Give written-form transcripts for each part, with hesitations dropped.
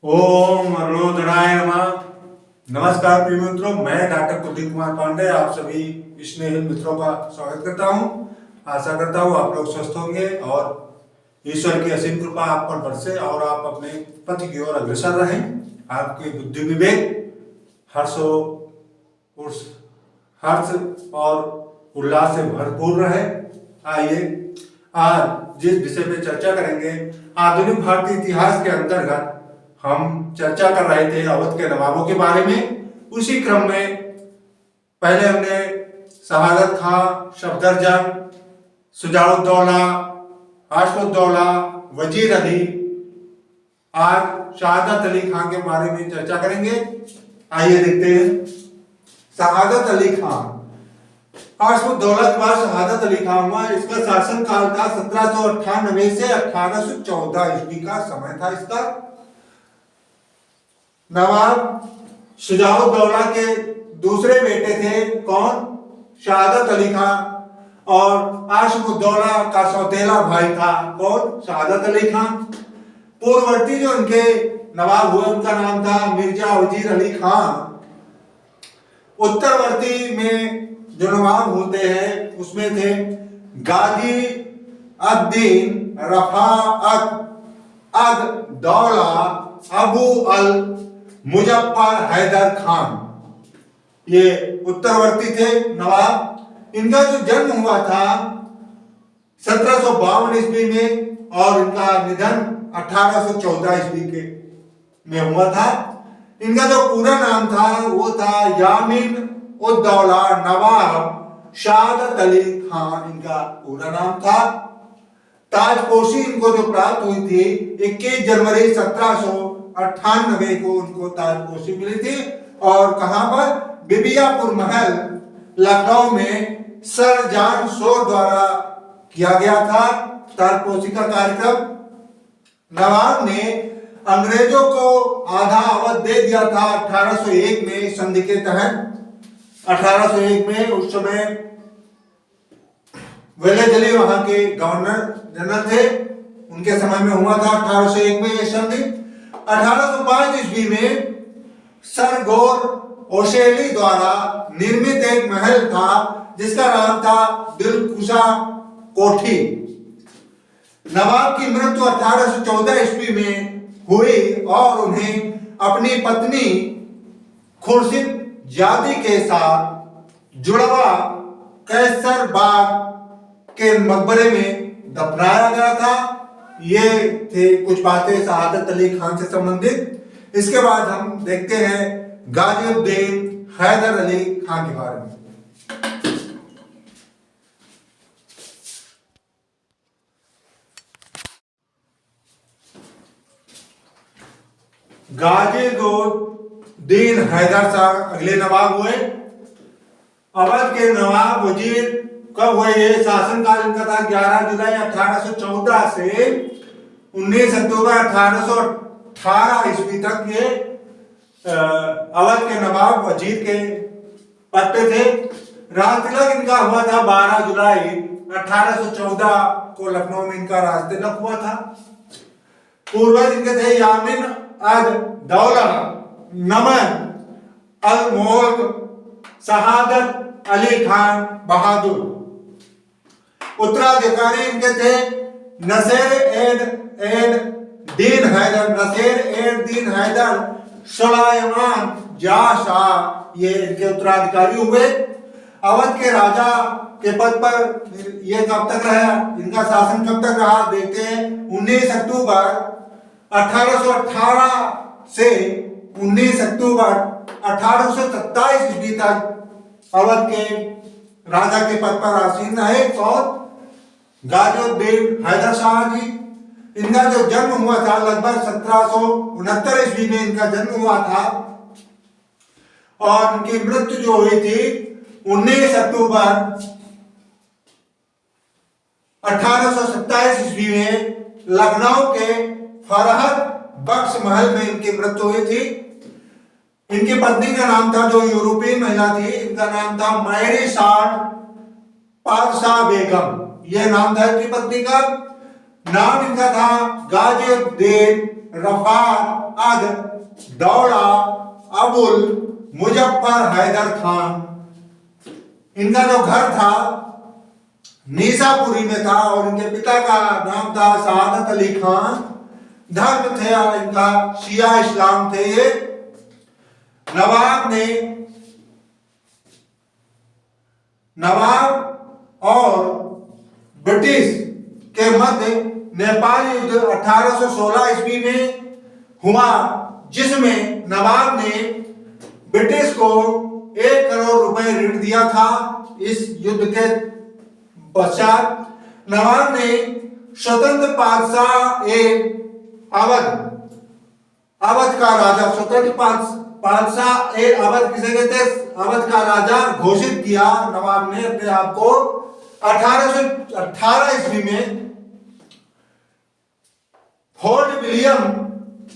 ओम अरुणोदराय नमः। नमस्कार प्रिय मित्रों, मैं डॉक्टर कुलदीप कुमार पांडे आप सभी स्नेही मित्रों का स्वागत करता हूं। आशा करता हूं आप लोग स्वस्थ होंगे और ईश्वर की असीम कृपा आप पर बरसे और आप अपने पथ की ओर अग्रसर रहें। आपकी बुद्धि विवेक हर्ष और उल्लास से भरपूर रहे। आइए आज जिस विषय पे चर्चा करेंगे, आधुनिक भारतीय इतिहास के अंतर्गत हम चर्चा कर रहे थे अवध के नवाबों के बारे में। उसी क्रम में पहले हमने शहादत खां, सफदरजंग, शुजाउद्दौला, आशफाकउद्दौला, वजीर अली, आज शहादत अली खां के बारे में चर्चा करेंगे। आइए देखते हैं। शहादत अली खां, आशफाकउद्दौला के बाद शहादत अली खां हुआ। इसका शासन काल था 1798 से 1814 ईस्वी का समय था इसका। नवाब शुजाउद्दौला के दूसरे बेटे थे कौन? शहादत अली खां। और आशफाकउद्दौला का सौतेला भाई था कौन? शहादत अली खां। पूर्ववर्ती जो उनके नवाब हुए उनका नाम था मिर्जा वजीर अली खां। उत्तरवर्ती में जो नवाब होते हैं उसमें थे गाजी अद-दीन रफाअत अद-दौला अबू अल मुजफ्फर हैदर खान, ये उत्तरवर्ती थे नवाब। इनका जो जन्म हुआ था 1752 ईस्वी में और इनका निधन 1814 ईस्वी के में हुआ था। इनका जो पूरा नाम था वो था यामीन उद-दौला नवाब शहादत अली खान, इनका पूरा नाम था। ताजपोशी इनको जो प्राप्त हुई थी 21 जनवरी 1798 को उनको ताजपोशी मिली थी। और कहां पर? बिबियापुर महल लखनऊ में सर जॉन शोर द्वारा किया गया था ताजपोशी का कार्यक्रम। नवाब ने अंग्रेजों को आधा अवध दे दिया था 1801 में संधि के तहत। 1801 में उस समय वेलेजली वहां के गवर्नर जनरल थे, उनके समय में हुआ था 1801 में यह संधि। 1805 ईस्वी में सर गौर ओशेली द्वारा निर्मित एक महल था जिसका नाम था दिलकुशा कोठी। नवाब की मृत्यु 1814 ईस्वी में हुई और उन्हें अपनी पत्नी खुर्शीद जादी के साथ जुड़वा कैसर बाग के मकबरे में दफनाया गया था। ये थे कुछ बातें शहादत अली खान से संबंधित। इसके बाद हम देखते हैं गाजीउद्दीन हैदर अली खान के बारे में। गाजीउद्दीन हैदर शाह अगले नवाब हुए। अवध के नवाब वजीर कब हुए? ये शासनकाल इनका था 11 जुलाई 1814 से 19 अक्टूबर 1818 ईस्वी तक ये अवध के नवाब वजीर के पद पे थे। राज तिलक इनका हुआ था 12 जुलाई 1814 को लखनऊ में इनका राज तिलक हुआ था। पूर्वज इनके थे यामीन अद-दौला, नमन अल-मुल्क, शहादत अली खान बहादुर। उत्तराधिकारी इनके थे नसीर एड दीन हैदर सुलाइमान शाह, ये इनके उत्तराधिकारी हुए। अवध के राजा के पद पर ये कब तक रहा? इनका शासन कब तक रहा देखते हैं। 19 अक्टूबर 1818 से 19 अक्टूबर 1827 ईस्वी तक अवध के राजा के पद पर आसीन रहे। कौन? गाजीउद्दीन हैदर शाह जी। इनका जो जन्म हुआ था लगभग 1769 ईस्वी में इनका जन्म हुआ था और इनकी मृत्यु जो हुई थी 19 अक्टूबर 1827 ईस्वी में लखनऊ के फरहद बख्श महल में इनकी मृत्यु हुई थी। इनकी पत्नी का नाम था, जो यूरोपियन महिला थी, इनका नाम था मैरी शाह पादशाह बेगम, यह नाम था इनकी पत्नी का। नाम इनका था गाजिउद्दीन रफात अद दौला अबुल मुजफ्फर हैदर खान। इनका जो घर था नीसापुरी में था और इनके पिता का नाम था सआदत अली खान। धर्म थे इनका शिया इस्लाम थे ये। नवाब और ब्रिटिश के मध्य नेपाल युद्ध 1816 ईस्वी में हुआ, जिसमें नवाब ने ब्रिटिश को 1 करोड़ रुपए ऋण दिया था। इस युद्ध के पश्चात नवाब ने स्वतंत्र बादशाह अवध का राजा, स्वतंत्र बादशाह अवध किसे कहते हैं, अवध का राजा घोषित किया नवाब ने अपने आप को। 1818 ईस्वी में फोर्ट विलियम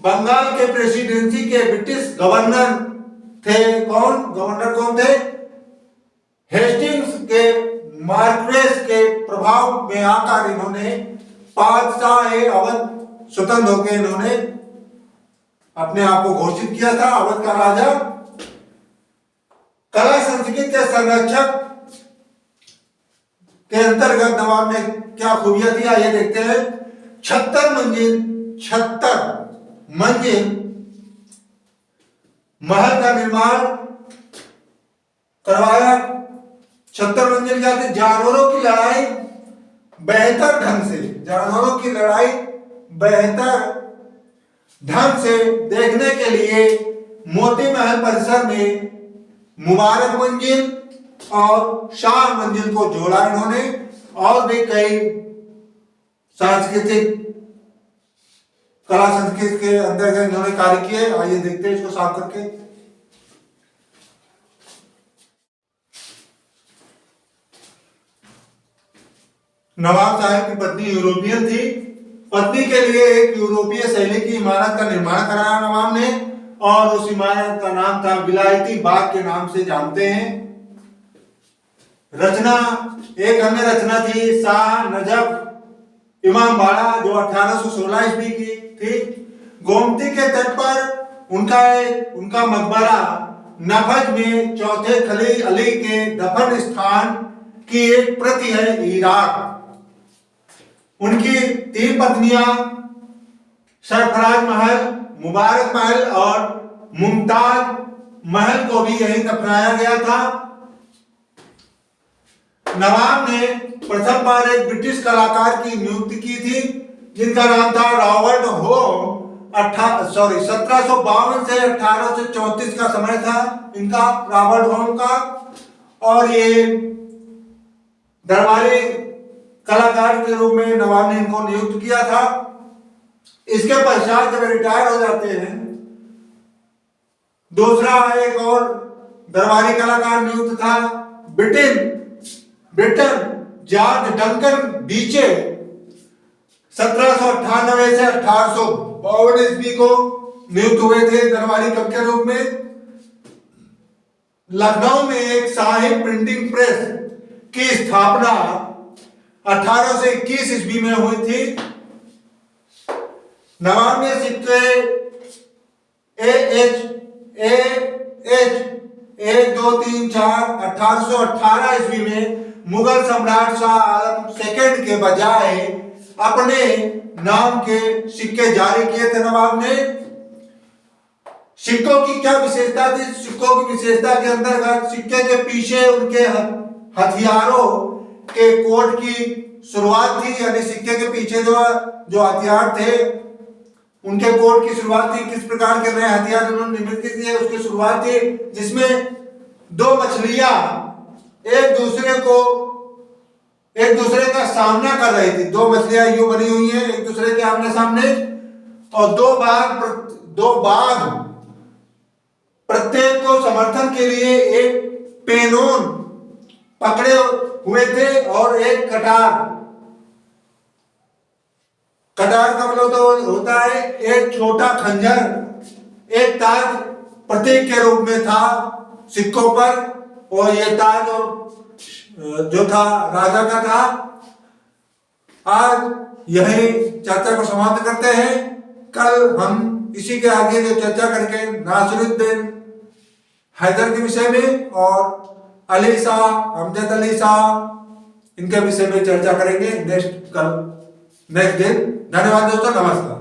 बंगाल के प्रेसिडेंसी के ब्रिटिश गवर्नर थे। गवर्नर कौन थे? हेस्टिंग्स के मार्क्वेस के प्रभाव में आकर इन्होंने बादशाह अवध स्वतंत्र होकर इन्होंने अपने आप को घोषित किया था अवध का राजा। कला संस्कृति के संरक्षक के अंतर्गत नवाब ने क्या खूबियां थी आइए देखते हैं। 76 मंजिल महल का निर्माण करवाया। 76 मंजिल क्या थी? जानवरों की लड़ाई बेहतर ढंग से देखने के लिए मोती महल परिसर में मुबारक मंजिल और शाह मंजिल को जोड़ा इन्होंने। और भी कई सांस्कृतिक कला संस्कृति के अंतर्गत इन्होंने कार्य किए। आइए देखते हैं इसको साफ करके। नवाब साहब की पत्नी यूरोपियन थी। पत्नी के लिए एक यूरोपीय शैली की इमारत का निर्माण कराया नवाब ने और उस इमारत का नाम था विलायती बाग के नाम से जानते हैं। रचना एक अन्य रचना थी शाह नजफ इमामबाड़ा जो 1816 ईस्वी की थी। गोमती के तट पर उनका मकबरा नफज में चौथे खलीफा अली के दफन स्थान की एक प्रति है इराक। उनकी 3 पत्नियां सरफराज महल, मुबारक महल और मुमताज महल को भी यहीं दफनाया गया था। नवाब ने प्रथम बार एक ब्रिटिश कलाकार की नियुक्ति की थी जिनका नाम था रॉबर्ट होम। 1752 से 1834 का समय था इनका, रॉबर्ट होम का। और ये दरबारी कलाकार के रूप में नवाब ने इनको नियुक्त किया था। इसके पश्चात जब रिटायर हो जाते हैं दूसरा एक और दरबारी कलाकार नियुक्त था ब्रिटन जॉर्ज डंकन बीचे। 1798 से 1852 ईस्वी को नियुक्त हुए थे दरबारी कवि के रूप में। लखनऊ में एक साहिब प्रिंटिंग प्रेस की स्थापना 1821 ईस्वी में हुई थी। नवाब ने सिक्के AH 1 2 3 4 1818 ईस्वी में मुगल सम्राट शाह आलम सेकंड के बजाय अपने नाम के सिक्के जारी किए थे नवाब ने। सिक्कों की क्या विशेषता थी? सिक्कों की विशेषता के अंतर्गत सिक्के के पीछे उनके हथियारों के कोट की शुरुआत थी, यानी सिक्के के पीछे जो हथियार थे उनके कोट की शुरुआत थी। किस प्रकार के नए हथियार उन्होंने निर्मित किए उसकी शुरुआत थी, जिसमें 2 मछलियां एक दूसरे का सामना कर रही थी। 2 मछलियां यूं बनी हुई हैं एक दूसरे के आमने सामने, और 2 बाघ प्रत्येक को समर्थन के लिए एक पेनोन पकड़े हुए थे और एक कटार का मतलब तो होता है एक छोटा खंजर, एक ताज प्रतीक के रूप में था सिक्कों पर, और यह ताज जो था राजा का था। आज यही चर्चा को समाप्त करते हैं। कल हम इसी के आगे जो चर्चा करके नासिरुद्दीन हैदर के विषय में और अली शाह, अमजद अली शाह, इनके विषय में चर्चा करेंगे नेक्स्ट दिन। धन्यवाद दोस्तों, नमस्कार।